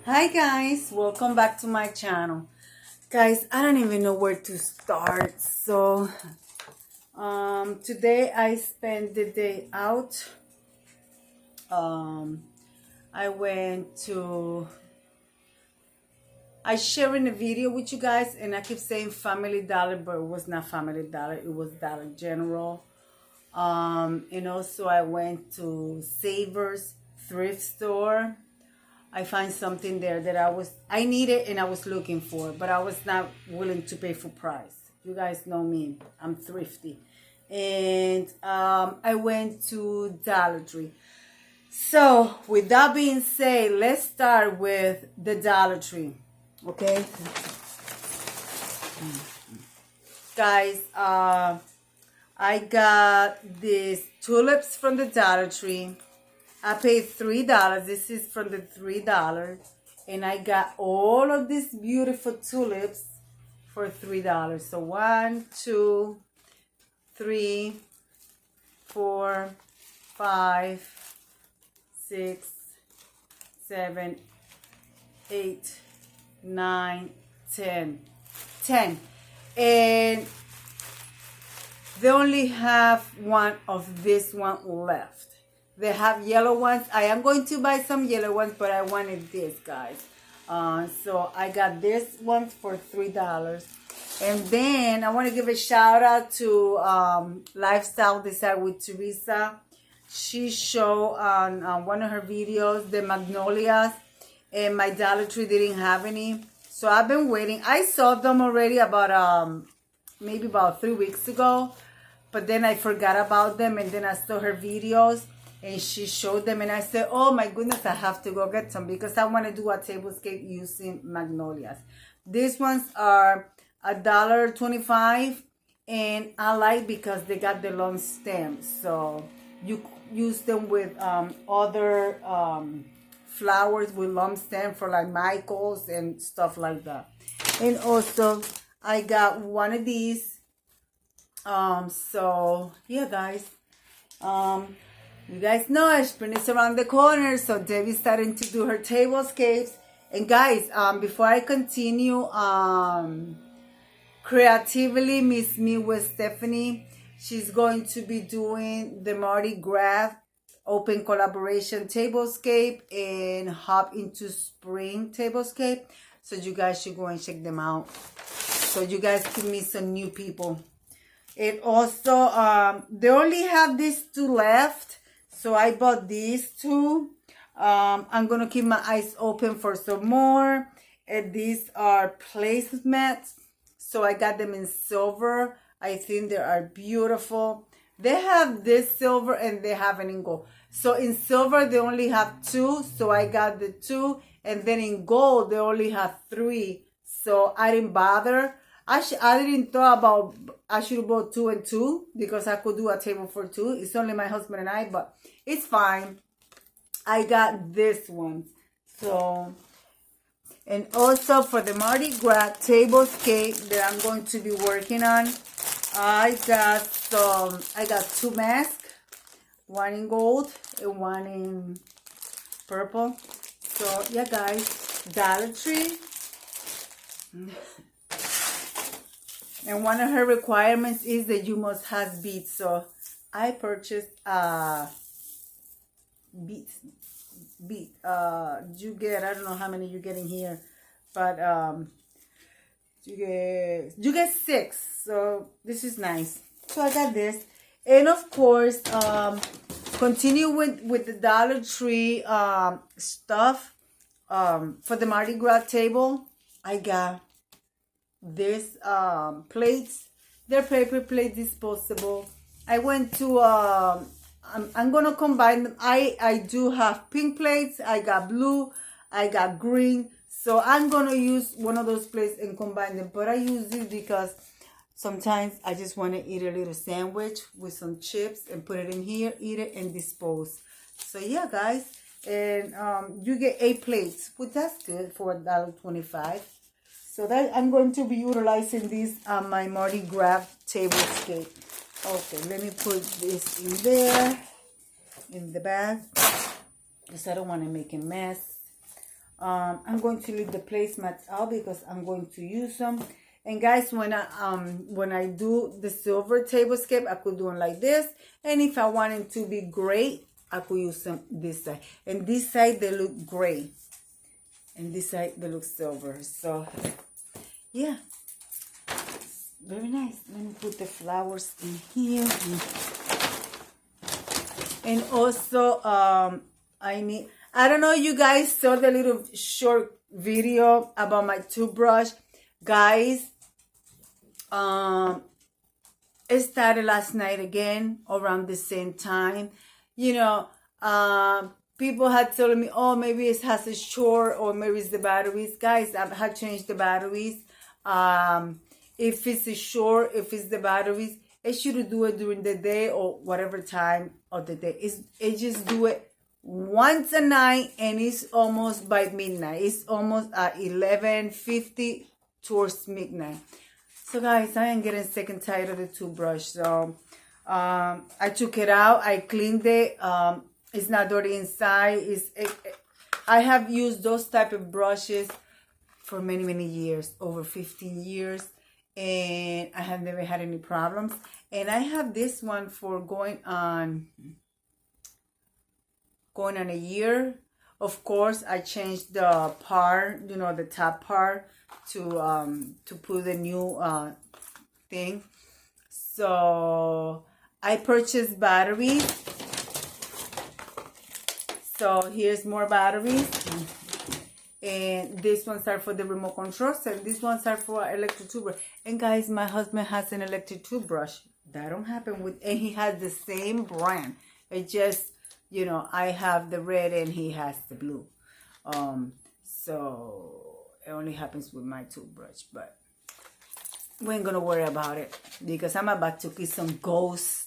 Hi guys, welcome back to my channel. Guys, I don't even know where to start. So today I spent the day out. I sharing a video with you guys, and I keep saying Family Dollar, but it was not Family Dollar, it was Dollar General. And also I went to Savers thrift store. I find something there that I needed and I was looking for, but I was not willing to pay full price. You guys know me, I'm thrifty. And I went to Dollar Tree. So with that being said, let's start with the Dollar Tree. Okay, guys, I got these tulips from the Dollar Tree. I paid $3. This is from the $3. And I got all of these beautiful tulips for $3. So 1, 2, 3, 4, 5, 6, 7, 8, 9, 10. 10. And they only have one of this one left. They have yellow ones. I am going to buy some yellow ones, but I wanted this, guys. So I got this one for $3. And then I want to give a shout out to Lifestyle Design with Teresa. She showed on one of her videos the magnolias, and my Dollar Tree didn't have any. So I've been waiting. I saw them already about maybe about 3 weeks ago, but then I forgot about them, and then I saw her videos. And she showed them, and I said, oh my goodness, I have to go get some because I want to do a tablescape using magnolias. These ones are $1.25, and I like because they got the long stem. So you use them with other flowers with long stem for like Michael's and stuff like that. And also I got one of these. So yeah, guys. You guys know spring is around the corner, so Debbie's starting to do her tablescapes. And guys, before I continue, Creatively Miss Me with Stephanie, she's going to be doing the Mardi Gras open collaboration tablescape and hop into spring tablescape. So you guys should go and check them out, so you guys can meet some new people. And also, they only have these 2 left. So I bought these 2. I'm going to keep my eyes open for some more. And these are placemats. So I got them in silver. I think they are beautiful. They have this silver and they have it in gold. So in silver, they only have 2. So I got the 2. And then in gold, they only have 3. So I didn't bother. I didn't thought about I should have bought 2 and 2 because I could do a table for 2. It's only my husband and I, but it's fine. I got this one. So, and also for the Mardi Gras tablescape that I'm going to be working on, I got 2 masks, one in gold and one in purple. So yeah, guys, Dollar Tree. And one of her requirements is that you must have beads. So I purchased beads. You get, I don't know how many you get in here, but you get 6. So this is nice. So I got this. And of course, continue with the Dollar Tree stuff. For the Mardi Gras table, I got this plates. They're paper plate disposable. I went to I'm gonna combine them. I do have pink plates, I got blue, I got green, so I'm gonna use one of those plates and combine them. But I use this because sometimes I just want to eat a little sandwich with some chips and put it in here, eat it and dispose. So yeah, guys, and you get 8 plates, but that's good for $1.25. So that I'm going to be utilizing these on my Mardi Gras tablescape. Okay, let me put this in there, in the bag, because I don't want to make a mess. I'm going to leave the placemats out because I'm going to use them. And guys, when I do the silver tablescape, I could do them like this. And if I wanted to be gray, I could use them this side. And this side, they look gray. And this side, they look silver. So, yeah. Very nice. Let me put the flowers in here. And also, I don't know, you guys saw the little short video about my toothbrush. Guys, it started last night again around the same time. You know, people had told me, oh, maybe it has a short or maybe it's the batteries. Guys, I had changed the batteries. If it's a short, if it's the batteries, it should do it during the day or whatever time of the day. It just do it once a night, and it's almost by midnight. It's almost at 11:50 towards midnight. So guys, I am getting sick and tired of the toothbrush. So I took it out. I cleaned it. It's not dirty inside. I have used those type of brushes for many, many years, over 15 years. And I have never had any problems. And I have this one for going on a year. Of course, I changed the part, you know, the top part to put the new thing. So I purchased batteries. So here's more batteries. And these ones are for the remote controls, and these ones are for electric toothbrush. And guys, my husband has an electric toothbrush. That don't happen with, and he has the same brand. It just, you know, I have the red and he has the blue. So it only happens with my toothbrush, but we ain't gonna worry about it because I'm about to kiss some ghosts.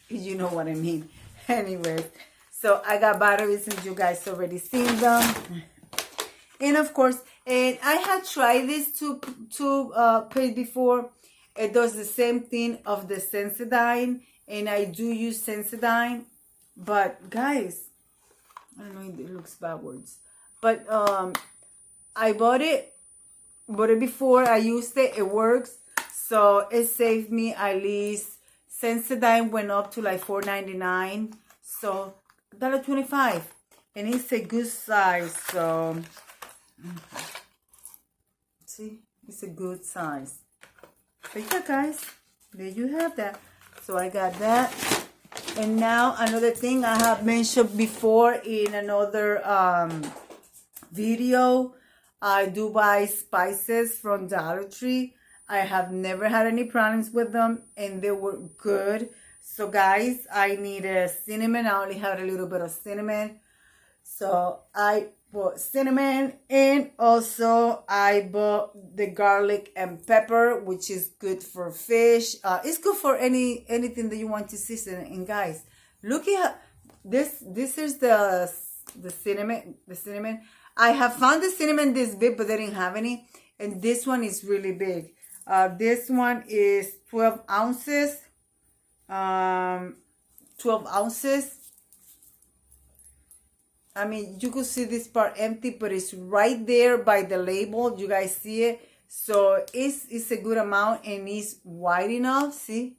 You know what I mean. Anyway. So I got batteries, and you guys already seen them. And of course, and I had tried this paste before. It does the same thing of the Sensodyne, and I do use Sensodyne. But guys, I don't know if it looks backwards. But I bought it before. I used it. It works. So it saved me at least. Sensodyne went up to like $4.99. So $1.25, and it's a good size. So see, it's a good size. But yeah, guys, there you have that. So I got that. And now another thing I have mentioned before in another video, I do buy spices from Dollar Tree. I have never had any problems with them, and they were good. So guys, I need a cinnamon. I only had a little bit of cinnamon. So I bought cinnamon, and also I bought the garlic and pepper, which is good for fish. It's good for anything that you want to season. And guys, look at this. This is the cinnamon. The cinnamon. I have found the cinnamon this big, but they didn't have any. And this one is really big. This one is 12 ounces. 12 ounces. I mean, you could see this part empty, but it's right there by the label. You guys see it? So it's a good amount, and it's wide enough. See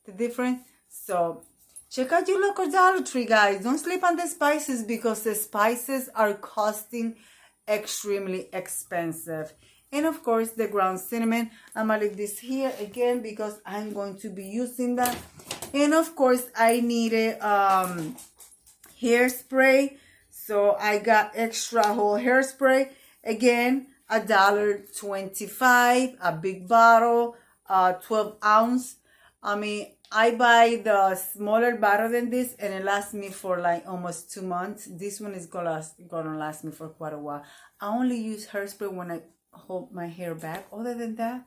the difference? So check out your local Dollar Tree, guys. Don't sleep on the spices because the spices are costing extremely expensive. And of course, the ground cinnamon. I'm gonna leave this here again because I'm going to be using that. And of course, I needed hairspray. So I got extra whole hairspray. Again, $1.25, a big bottle, 12 ounce. I mean, I buy the smaller bottle than this, and it lasts me for like almost 2 months. This one is gonna last me for quite a while. I only use hairspray when I hold my hair back. Other than that,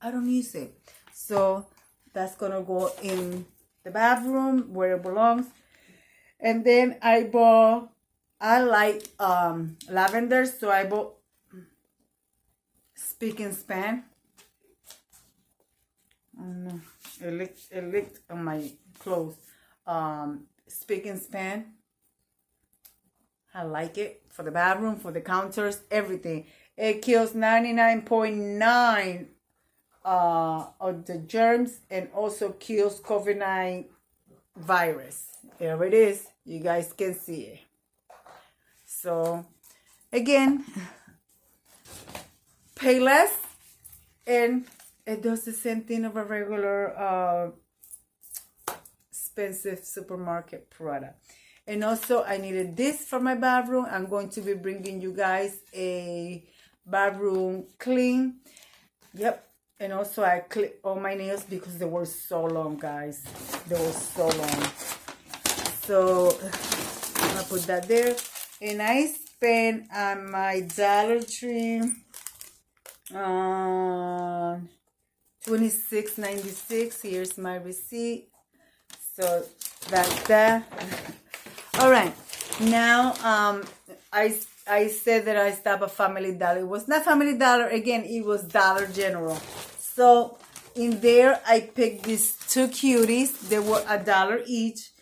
I don't use it. So that's gonna go in the bathroom where it belongs. And then I like lavender, so I bought Speak and Span. I don't know, it licked on my clothes. Speak and Span. I like it for the bathroom, for the counters, everything. It kills 99.9 of the germs and also kills COVID-19 virus. Here it is. You guys can see it. So again, pay less and it does the same thing of a regular expensive supermarket product. And also I needed this for my bathroom. I'm going to be bringing you guys a bathroom clean. Yep. And also I clipped all my nails because they were so long, guys. They were so long. So I'm gonna put that there. And I spent on my Dollar Tree $26.96. Here's my receipt. So that's that. All right. Now I said that I stopped at Family Dollar. It was not Family Dollar again. It was Dollar General. So in there I picked these two cuties. They were $1 each.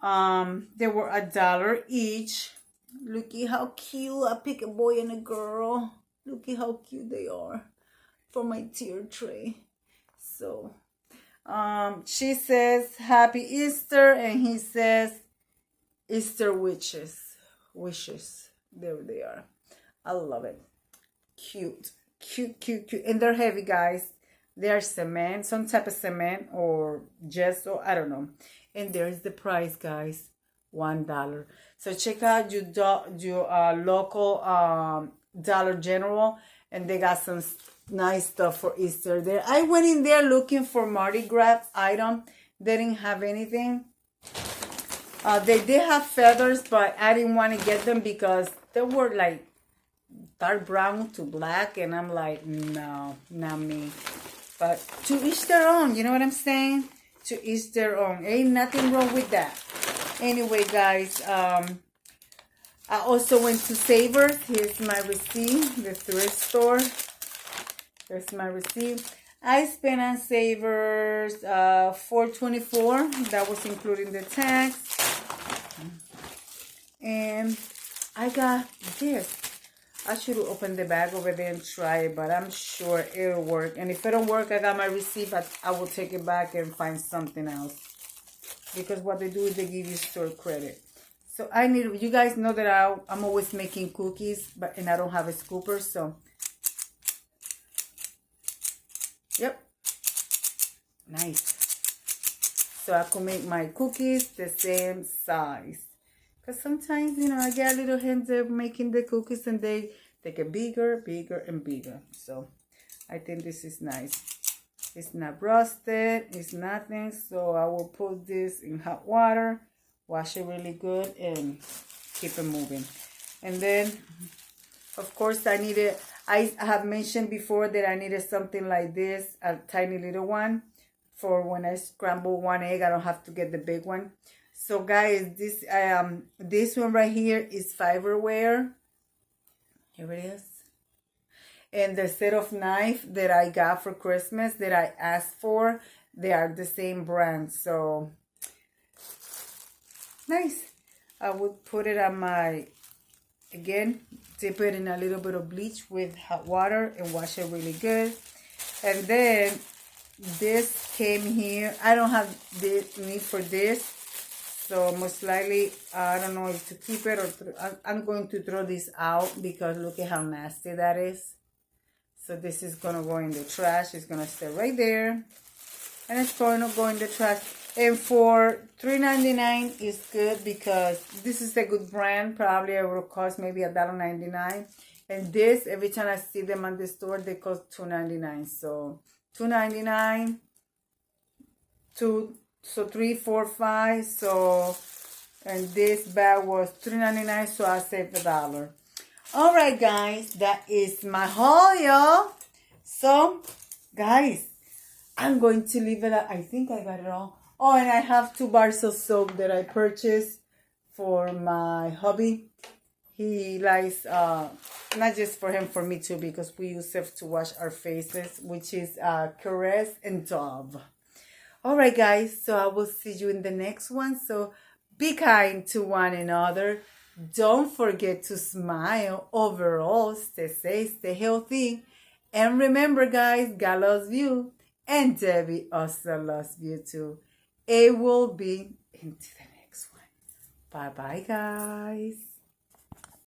They were $1 each. Looky how cute. I picked a boy and a girl. Looky how cute they are for my tier tray. So she says Happy Easter and he says Easter wishes. There they are. I love it. Cute. And they're heavy, guys. They are cement, some type of cement or gesso, I don't know. And there's the price, guys. $1. So check out your local Dollar General, and they got some nice stuff for Easter there. I went in there looking for Mardi Gras item. They didn't have anything. They did have feathers, but I didn't want to get them because they were like dark brown to black, and I'm like, no, not me. But to each their own, you know what I'm saying? To each their own. Ain't nothing wrong with that. Anyway, guys, I also went to Savers. Here's my receipt, the thrift store. Here's my receipt. I spent on Savers $4.24. That was including the tax. And I got this. I should open the bag over there and try it, but I'm sure it'll work. And if it don't work, I got my receipt, but I will take it back and find something else. Because what they do is they give you store credit. So I need, you guys know that I'm always making cookies, and I don't have a scooper, so. Yep. Nice. So I could make my cookies the same size. Because sometimes, you know, I get a little hands up making the cookies and they get bigger and bigger. So I think this is nice. It's not rusted. It's nothing. So I will put this in hot water, wash it really good, and keep it moving. And then, of course, I have mentioned before that I needed something like this, a tiny little one. For when I scramble one egg, I don't have to get the big one. So guys, this one right here is fiberware. Here it is. And the set of knife that I got for Christmas that I asked for, they are the same brand. So nice. I would put it on my, again, dip it in a little bit of bleach with hot water and wash it really good. And then this came here. I don't have the need for this. So most likely, I don't know if to keep it or I'm going to throw this out because look at how nasty that is. So this is going to go in the trash. It's going to stay right there. And it's going to go in the trash. And for $3.99 is good because this is a good brand. Probably it will cost maybe $1.99. And this, every time I see them at the store, they cost $2.99. So $2.99, so 3, 4, 5. So, and this bag was $3.99, so I saved $1. All right, guys, that is my haul, y'all. So, guys, I'm going to leave it at, I think I got it all. Oh, and I have 2 bars of soap that I purchased for my hubby. He likes, not just for him, for me too, because we use it to wash our faces, which is Caress and Dove. All right, guys, so I will see you in the next one. So be kind to one another. Don't forget to smile. Overall, stay safe, stay healthy. And remember, guys, God loves you. And Debbie also loves you too. It will be into the next one. Bye-bye, guys.